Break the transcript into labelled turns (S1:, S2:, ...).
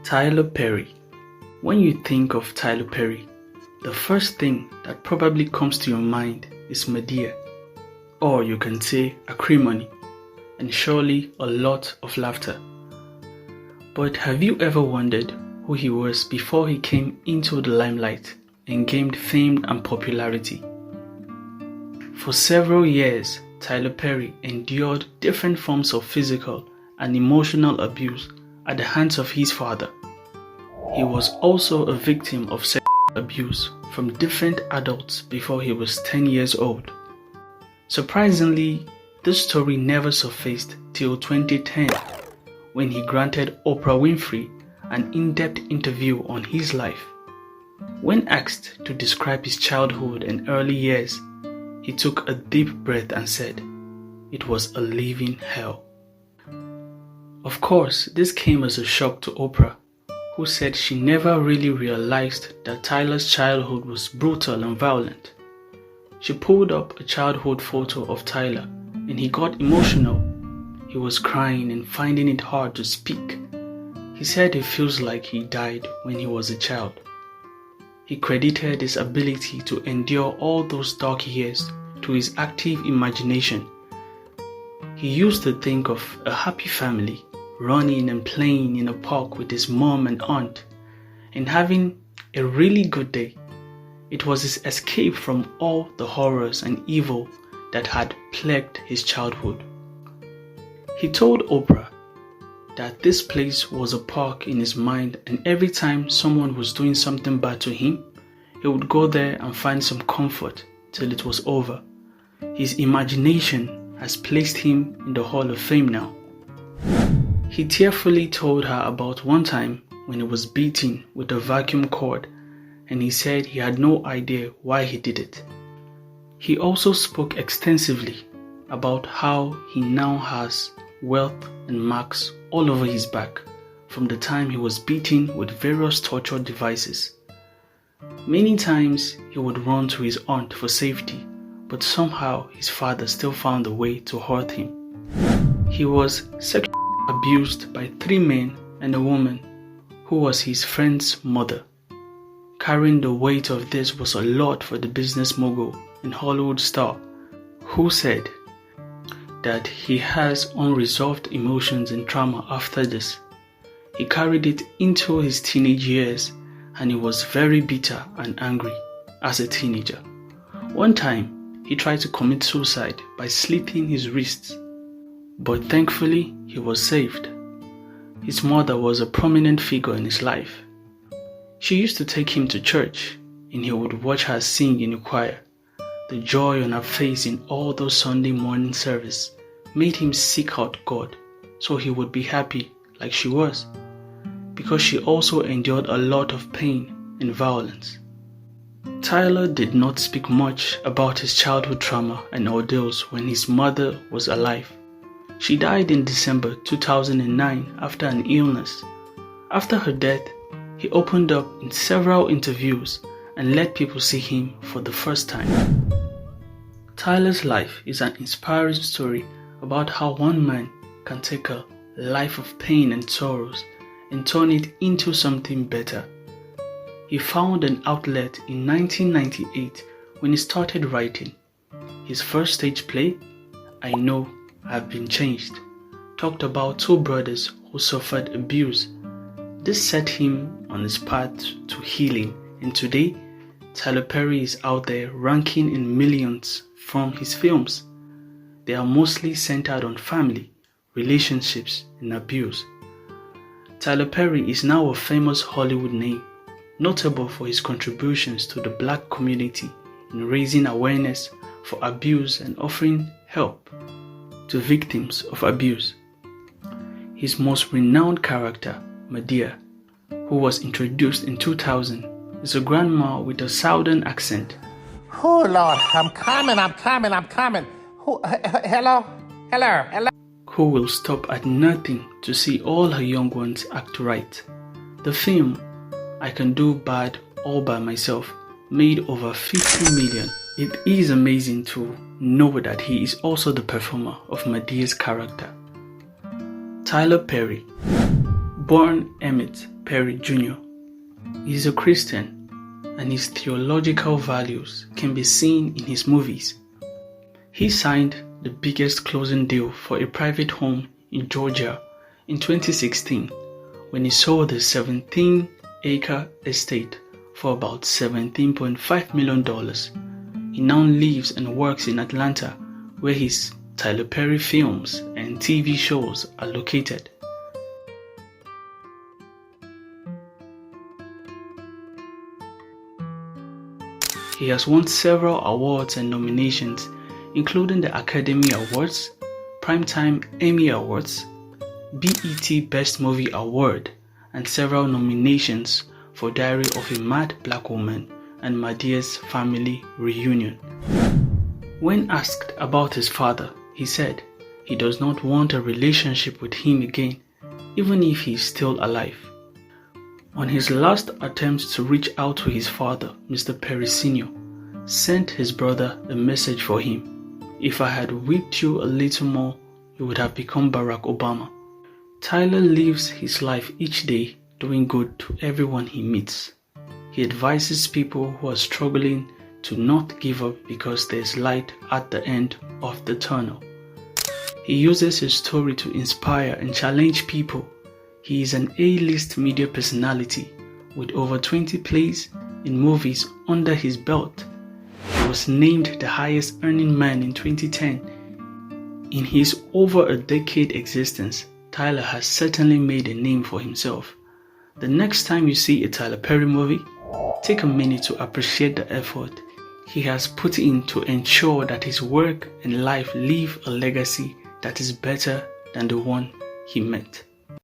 S1: Tyler Perry. When you think of Tyler Perry, the first thing that probably comes to your mind is Madea, or you can say Acrimony, and surely a lot of laughter. But have you ever wondered who he was before he came into the limelight and gained fame and popularity? For several years, Tyler Perry endured different forms of physical and emotional abuse at the hands of his father. He was also a victim of sexual abuse from different adults before he was 10 years old. Surprisingly, this story never surfaced till 2010 when he granted Oprah Winfrey an in-depth interview on his life. When asked to describe his childhood and early years, he took a deep breath and said, "It was a living hell." Of course, this came as a shock to Oprah, who said she never really realized that Tyler's childhood was brutal and violent. She pulled up a childhood photo of Tyler and he got emotional. He was crying and finding it hard to speak. He said he feels like he died when he was a child. He credited his ability to endure all those dark years to his active imagination. He used to think of a happy family, running and playing in a park with his mom and aunt, and having a really good day. It was his escape from all the horrors and evil that had plagued his childhood. He told Oprah that this place was a park in his mind, and every time someone was doing something bad to him, he would go there and find some comfort till it was over. His imagination has placed him in the Hall of Fame now. He tearfully told her about one time when he was beaten with a vacuum cord, and he said he had no idea why he did it. He also spoke extensively about how he now has wealth and marks all over his back from the time he was beaten with various torture devices. Many times he would run to his aunt for safety, but somehow his father still found a way to hurt him. He was sexually abused by 3 men and a woman who was his friend's mother. Carrying the weight of this was a lot for the business mogul and Hollywood star, who said that he has unresolved emotions and trauma after this. He carried it into his teenage years and he was very bitter and angry as a teenager. One time, he tried to commit suicide by slitting his wrists, but thankfully he was saved. His mother was a prominent figure in his life. She used to take him to church and he would watch her sing in the choir. The joy on her face in all those Sunday morning service made him seek out God so he would be happy like she was, because she also endured a lot of pain and violence. Tyler did not speak much about his childhood trauma and ordeals when his mother was alive. She died in December 2009 after an illness. After her death, he opened up in several interviews and let people see him for the first time. Tyler's life is an inspiring story about how one man can take a life of pain and sorrows and turn it into something better. He found an outlet in 1998 when he started writing. His first stage play, I Know I've Been Changed, talked about 2 brothers who suffered abuse. This set him on his path to healing, and today, Tyler Perry is out there ranking in millions from his films. They are mostly centered on family, relationships, and abuse. Tyler Perry is now a famous Hollywood name, notable for his contributions to the Black community in raising awareness for abuse and offering help to victims of abuse. His most renowned character, Madea, who was introduced in 2000, is a grandma with a southern accent.
S2: Oh Lord, I'm coming. Hello.
S1: Who will stop at nothing to see all her young ones act right. The film, I Can Do Bad All By Myself, made over 50 million. It is amazing to know that he is also the performer of Madea's character. Tyler Perry. born Emmett Perry Jr. He is a Christian, and his theological values can be seen in his movies. He signed the biggest closing deal for a private home in Georgia in 2016 when he sold the 17-acre estate for about $17.5 million. He now lives and works in Atlanta, where his Tyler Perry films and TV shows are located. He has won several awards and nominations, including the Academy Awards, Primetime Emmy Awards, BET Best Movie Award, and several nominations for Diary of a Mad Black Woman and Madea's Family Reunion. When asked about his father, he said he does not want a relationship with him again, even if he is still alive. On his last attempts to reach out to his father, Mr. Perry Sr. sent his brother a message for him. "If I had whipped you a little more, you would have become Barack Obama." Tyler lives his life each day doing good to everyone he meets. He advises people who are struggling to not give up because there's light at the end of the tunnel. He uses his story to inspire and challenge people. He is an A-list media personality with over 20 plays in movies under his belt. He was named the highest earning man in 2010. In his over a decade existence, Tyler has certainly made a name for himself. The next time you see a Tyler Perry movie, take a minute to appreciate the effort he has put in to ensure that his work and life leave a legacy that is better than the one he met.